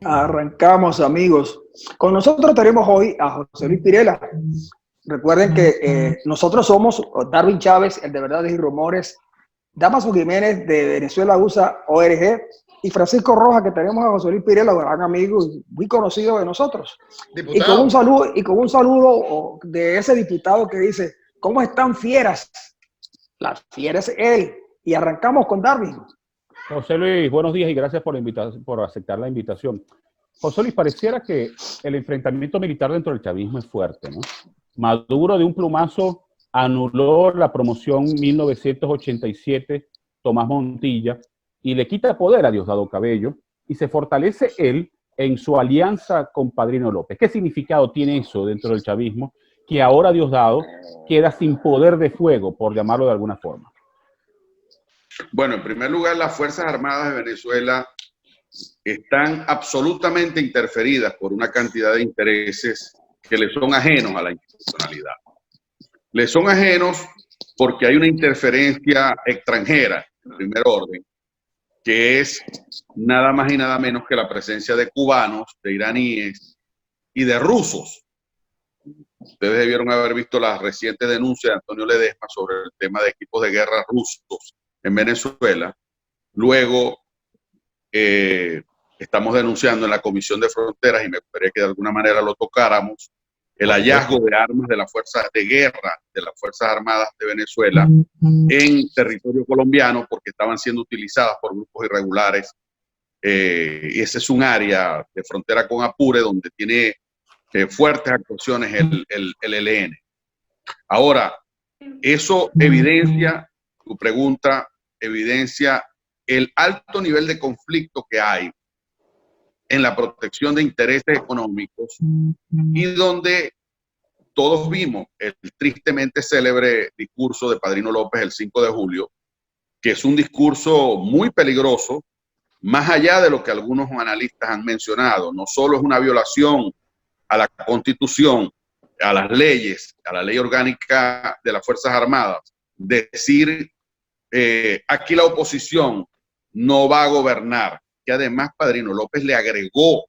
Arrancamos, amigos. Con nosotros tenemos hoy a José Luis Pirela. Recuerden que nosotros somos Darwin Chávez, el de Verdades y Rumores, Damaso Jiménez de Venezuela USA ORG y Francisco Rojas, que tenemos a José Luis Pirela, un gran amigo y muy conocido de nosotros. Diputado. Y con un saludo de ese diputado que dice: ¿cómo están fieras? La fiera es él. Y arrancamos con Darwin. José Luis, buenos días y gracias por aceptar la invitación. José Luis, pareciera que el enfrentamiento militar dentro del chavismo es fuerte, ¿no? Maduro de un plumazo anuló la promoción 1987 Tomás Montilla y le quita poder a Diosdado Cabello y se fortalece él en su alianza con Padrino López. ¿Qué significado tiene eso dentro del chavismo? Que ahora Diosdado queda sin poder de fuego, por llamarlo de alguna forma. Bueno, en primer lugar, las Fuerzas Armadas de Venezuela están absolutamente interferidas por una cantidad de intereses que le son ajenos a la institucionalidad. Le son ajenos porque hay una interferencia extranjera, en primer orden, que es nada más y nada menos que la presencia de cubanos, de iraníes y de rusos. Ustedes debieron haber visto las recientes denuncias de Antonio Ledesma sobre el tema de equipos de guerra rusos en Venezuela. Luego, estamos denunciando en la Comisión de Fronteras, y me gustaría que de alguna manera lo tocáramos, el hallazgo de armas de las fuerzas de guerra de las Fuerzas Armadas de Venezuela en territorio colombiano porque estaban siendo utilizadas por grupos irregulares. Y ese es un área de frontera con Apure donde tiene fuertes actuaciones el ELN. Ahora, eso evidencia, tu pregunta, evidencia el alto nivel de conflicto que hay en la protección de intereses económicos y donde todos vimos el tristemente célebre discurso de Padrino López el 5 de julio, que es un discurso muy peligroso, más allá de lo que algunos analistas han mencionado. No solo es una violación a la Constitución, a las leyes, a la ley orgánica de las Fuerzas Armadas, decir aquí la oposición no va a gobernar, que además Padrino López le agregó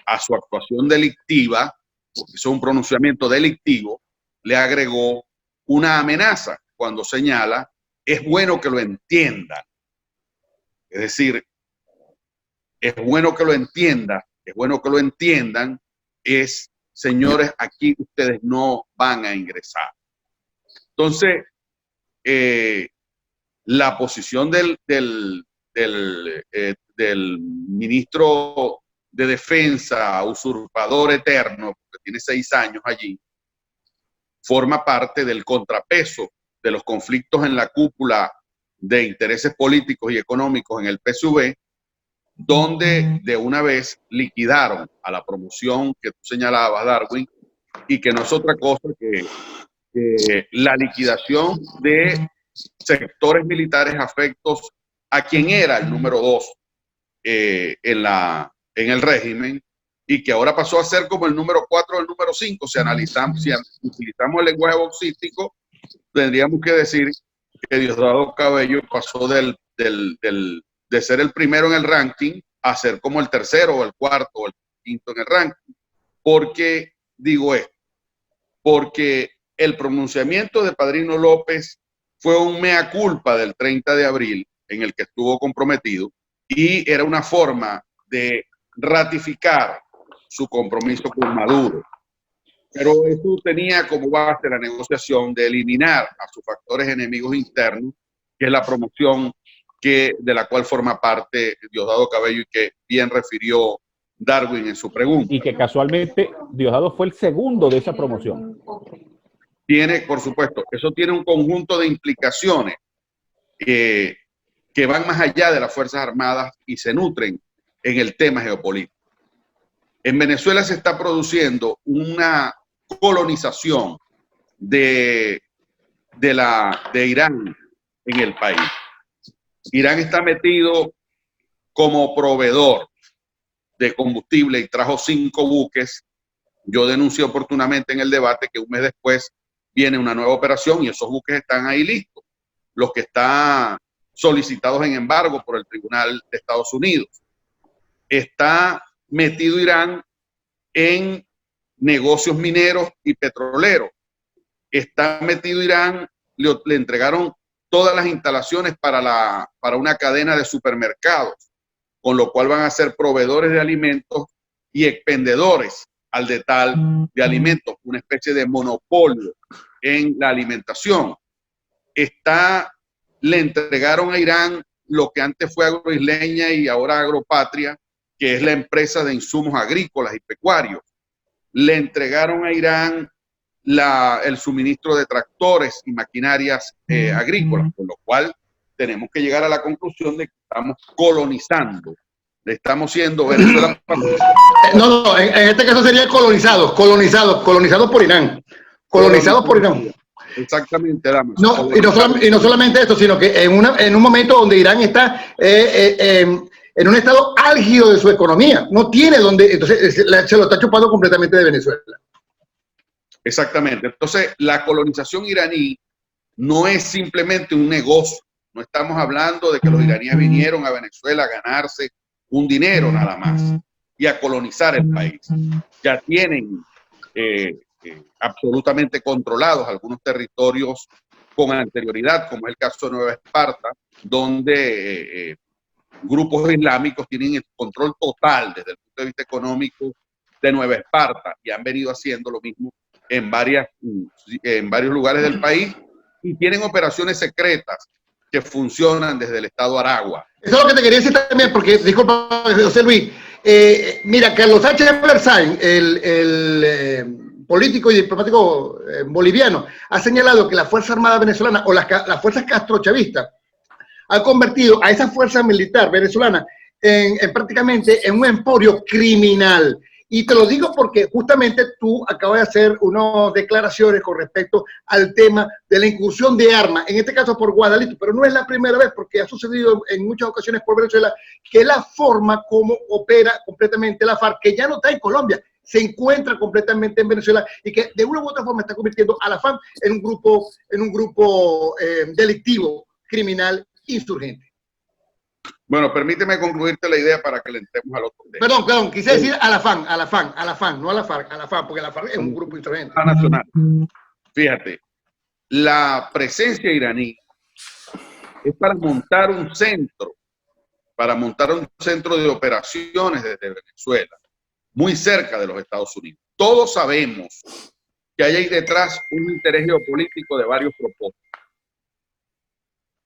a su actuación delictiva, porque hizo un pronunciamiento delictivo, le agregó una amenaza cuando señala: es bueno que lo entiendan. Es decir, es bueno que lo entiendan, es bueno que lo entiendan, es: señores, aquí ustedes no van a ingresar. Entonces, la posición del ministro de Defensa, usurpador eterno, que tiene 6 años allí, forma parte del contrapeso de los conflictos en la cúpula de intereses políticos y económicos en el PSV, donde de una vez liquidaron a la promoción que tú señalabas, Darwin, y que no es otra cosa que la liquidación de sectores militares afectos a quien era el número 2 en el régimen, y que ahora pasó a ser como el número 4 o el número 5. Si utilizamos el lenguaje boxístico, tendríamos que decir que Diosdado Cabello pasó de ser el primero en el ranking a ser como el tercero o el cuarto o el quinto en el ranking. ¿Por qué digo esto? Porque el pronunciamiento de Padrino López fue un mea culpa del 30 de abril en el que estuvo comprometido, y era una forma de ratificar su compromiso con Maduro. Pero eso tenía como base la negociación de eliminar a sus factores enemigos internos, que es la promoción de la cual forma parte Diosdado Cabello y que bien refirió Darwin en su pregunta. Y que casualmente Diosdado fue el segundo de esa promoción. Tiene, por supuesto, eso tiene un conjunto de implicaciones que van más allá de las Fuerzas Armadas y se nutren en el tema geopolítico. En Venezuela se está produciendo una colonización de Irán en el país. Irán está metido como proveedor de combustible y trajo 5 buques. Yo denuncié oportunamente en el debate que un mes después viene una nueva operación y esos buques están ahí listos. Los que están solicitados en embargo por el Tribunal de Estados Unidos. Está metido Irán en negocios mineros y petroleros. Está metido Irán, le entregaron todas las instalaciones para una cadena de supermercados, con lo cual van a ser proveedores de alimentos y expendedores al detal de alimentos, una especie de monopolio en la alimentación. Le entregaron a Irán lo que antes fue Agroisleña y ahora Agropatria, que es la empresa de insumos agrícolas y pecuarios. Le entregaron a Irán el suministro de tractores y maquinarias agrícolas, con lo cual tenemos que llegar a la conclusión de que estamos colonizando. Le estamos siendo Venezuela. No, en este caso sería colonizados por Irán. Colonizados por Irán. Exactamente, Damas. No, y no solamente esto, sino que en un momento donde Irán está en un estado álgido de su economía, no tiene donde, entonces se lo está chupando completamente de Venezuela. Exactamente. Entonces, la colonización iraní no es simplemente un negocio. No estamos hablando de que los iraníes vinieron a Venezuela a ganarse un dinero nada más y a colonizar el país. Ya tienen absolutamente controlados algunos territorios con anterioridad, como es el caso de Nueva Esparta, donde grupos islámicos tienen el control total desde el punto de vista económico de Nueva Esparta y han venido haciendo lo mismo en varios lugares del país y tienen operaciones secretas que funcionan desde el estado Aragua. Eso es lo que te quería decir también, porque, disculpa, José Luis, mira, Carlos H. Bersайн, el político y diplomático boliviano, ha señalado que la Fuerza Armada venezolana o las fuerzas castrochavistas han convertido a esa fuerza militar venezolana en prácticamente en un emporio criminal. Y te lo digo porque justamente tú acabas de hacer unas declaraciones con respecto al tema de la incursión de armas, en este caso por Guadalito, pero no es la primera vez porque ha sucedido en muchas ocasiones por Venezuela, que la forma como opera completamente la FARC, que ya no está en Colombia, se encuentra completamente en Venezuela y que de una u otra forma está convirtiendo a la FARC en un grupo delictivo, criminal, insurgente. Bueno, permíteme concluirte la idea para que le entremos al otro tema. Perdón, quise decir a la FAN, no a la FARC, a la FAN, porque la FARC es un grupo insurgente. Nacional. Fíjate, la presencia iraní es para montar un centro de operaciones desde Venezuela, muy cerca de los Estados Unidos. Todos sabemos que hay ahí detrás un interés geopolítico de varios propósitos.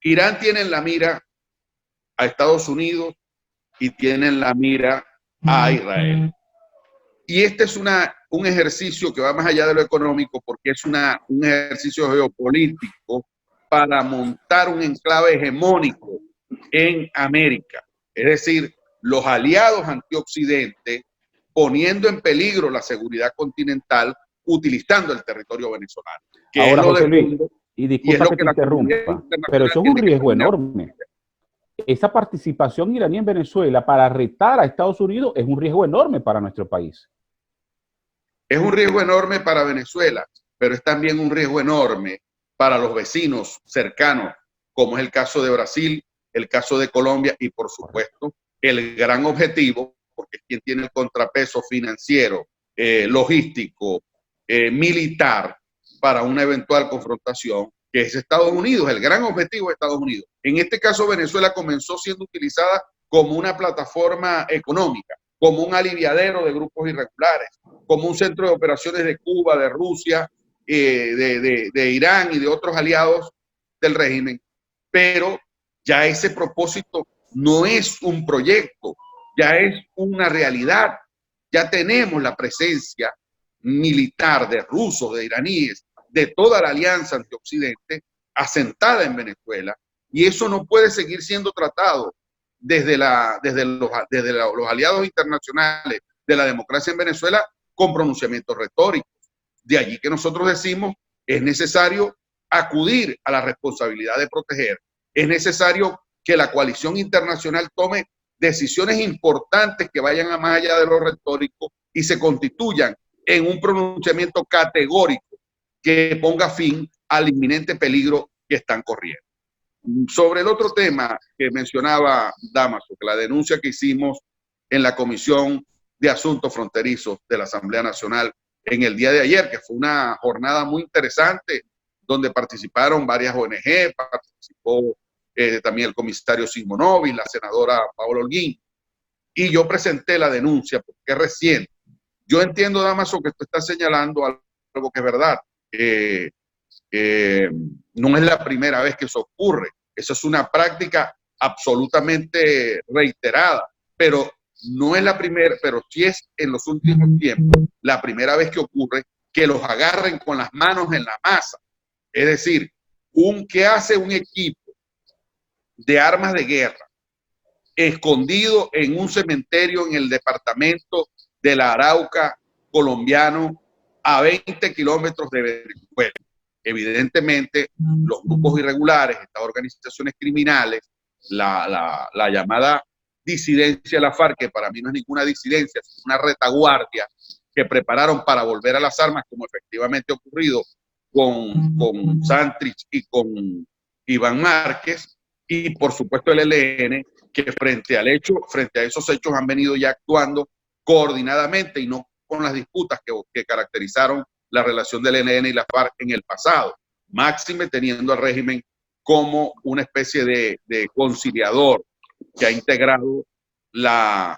Irán tiene en la mira a Estados Unidos y tienen la mira a Israel. Y este es un ejercicio que va más allá de lo económico porque es un ejercicio geopolítico para montar un enclave hegemónico en América. Es decir, los aliados antioccidente poniendo en peligro la seguridad continental utilizando el territorio venezolano. Ahora, José Luis, y disculpa que te interrumpa, pero eso es un riesgo enorme. Esa participación iraní en Venezuela para retar a Estados Unidos es un riesgo enorme para nuestro país. Es un riesgo enorme para Venezuela, pero es también un riesgo enorme para los vecinos cercanos, como es el caso de Brasil, el caso de Colombia y, por supuesto, el gran objetivo, porque es quien tiene el contrapeso financiero, logístico, militar para una eventual confrontación, que es Estados Unidos, el gran objetivo de Estados Unidos. En este caso, Venezuela comenzó siendo utilizada como una plataforma económica, como un aliviadero de grupos irregulares, como un centro de operaciones de Cuba, de Rusia, de Irán y de otros aliados del régimen. Pero ya ese propósito no es un proyecto, ya es una realidad. Ya tenemos la presencia militar de rusos, de iraníes, de toda la alianza antioccidente asentada en Venezuela, y eso no puede seguir siendo tratado desde los aliados internacionales de la democracia en Venezuela con pronunciamientos retóricos. De allí que nosotros decimos, es necesario acudir a la responsabilidad de proteger, es necesario que la coalición internacional tome decisiones importantes que vayan a más allá de lo retórico y se constituyan en un pronunciamiento categórico que ponga fin al inminente peligro que están corriendo. Sobre el otro tema que mencionaba Damaso, que la denuncia que hicimos en la Comisión de Asuntos Fronterizos de la Asamblea Nacional en el día de ayer, que fue una jornada muy interesante donde participaron varias ONG, participó también el comisario Simonovic, la senadora Paola Holguín, y yo presenté la denuncia porque es reciente. Yo entiendo, Damaso, que usted está señalando algo que es verdad. No es la primera vez que eso ocurre. Eso es una práctica absolutamente reiterada, pero no es la primera, pero sí es en los últimos tiempos la primera vez que ocurre que los agarren con las manos en la masa. Es decir, ¿qué hace un equipo de armas de guerra escondido en un cementerio en el departamento de la Arauca colombiano a 20 kilómetros de Venezuela? Evidentemente, los grupos irregulares, estas organizaciones criminales, la llamada disidencia de la FARC, que para mí no es ninguna disidencia, es una retaguardia que prepararon para volver a las armas, como efectivamente ha ocurrido con Santrich y con Iván Márquez, y por supuesto el ELN, que frente a esos hechos han venido ya actuando coordinadamente y no con las disputas que caracterizaron la relación del ELN y la FARC en el pasado, máxime teniendo al régimen como una especie de conciliador que ha integrado las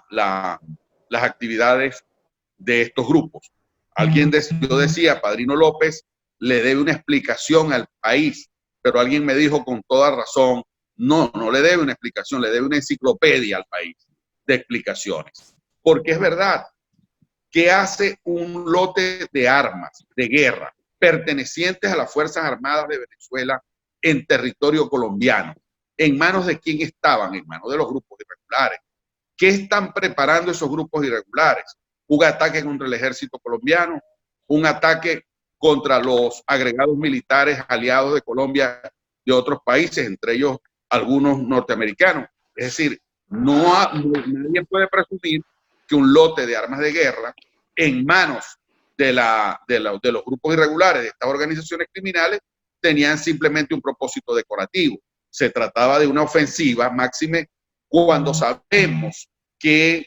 actividades de estos grupos. Yo decía, Padrino López le debe una explicación al país, pero alguien me dijo con toda razón, no le debe una explicación, le debe una enciclopedia al país de explicaciones. Porque es verdad, ¿qué hace un lote de armas de guerra pertenecientes a las Fuerzas Armadas de Venezuela en territorio colombiano? ¿En manos de quién estaban? En manos de los grupos irregulares. ¿Qué están preparando esos grupos irregulares? Un ataque contra el ejército colombiano, un ataque contra los agregados militares aliados de Colombia de otros países, entre ellos algunos norteamericanos. Es decir, nadie puede presumir que un lote de armas de guerra en manos de los grupos irregulares de estas organizaciones criminales tenían simplemente un propósito decorativo. Se trataba de una ofensiva, máxime cuando sabemos que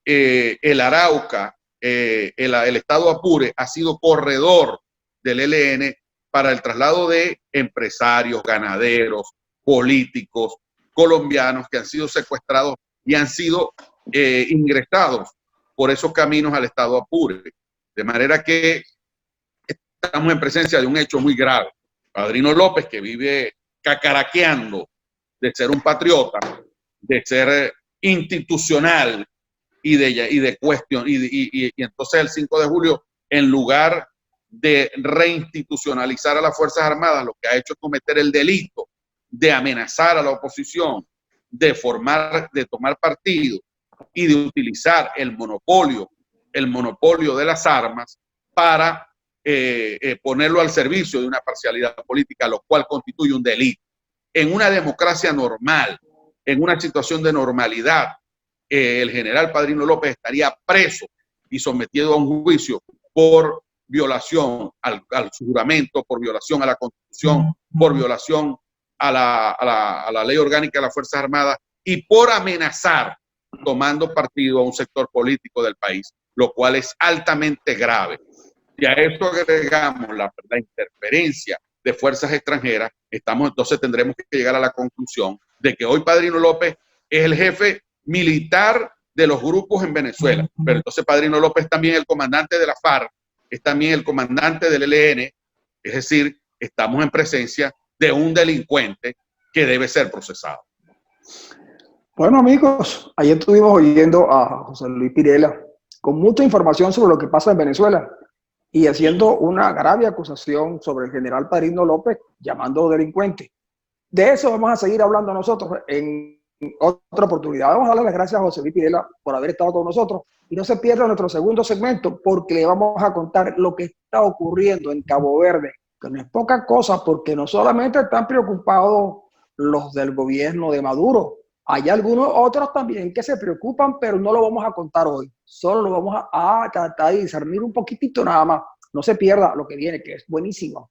el Arauca, el estado Apure, ha sido corredor del ELN para el traslado de empresarios, ganaderos, políticos colombianos que han sido secuestrados y han sido ingresados por esos caminos al estado Apure. De manera que estamos en presencia de un hecho muy grave. Padrino López, que vive cacaraqueando de ser un patriota, de ser institucional y entonces el 5 de julio, en lugar de reinstitucionalizar a las Fuerzas Armadas, lo que ha hecho es cometer el delito de amenazar a la oposición, de tomar partido y de utilizar el monopolio de las armas para ponerlo al servicio de una parcialidad política, lo cual constituye un delito. En una democracia normal, en una situación de normalidad, el general Padrino López estaría preso y sometido a un juicio por violación al juramento, por violación a la Constitución, por violación a la ley orgánica de las Fuerzas Armadas y por amenazar tomando partido a un sector político del país, lo cual es altamente grave. Y a esto agregamos la interferencia de fuerzas extranjeras, entonces tendremos que llegar a la conclusión de que hoy Padrino López es el jefe militar de los grupos en Venezuela, pero entonces Padrino López es también el comandante de la FARC, es también el comandante del ELN, es decir, estamos en presencia de un delincuente que debe ser procesado. Bueno, amigos, ayer estuvimos oyendo a José Luis Pirela con mucha información sobre lo que pasa en Venezuela y haciendo una grave acusación sobre el general Padrino López, llamando delincuente. De eso vamos a seguir hablando nosotros en otra oportunidad. Vamos a darle las gracias a José Luis Pirela por haber estado con nosotros y no se pierda nuestro segundo segmento porque le vamos a contar lo que está ocurriendo en Cabo Verde, que no es poca cosa porque no solamente están preocupados los del gobierno de Maduro, hay algunos otros también que se preocupan, pero no lo vamos a contar hoy. Solo lo vamos a tratar de discernir un poquitito nada más. No se pierda lo que viene, que es buenísimo.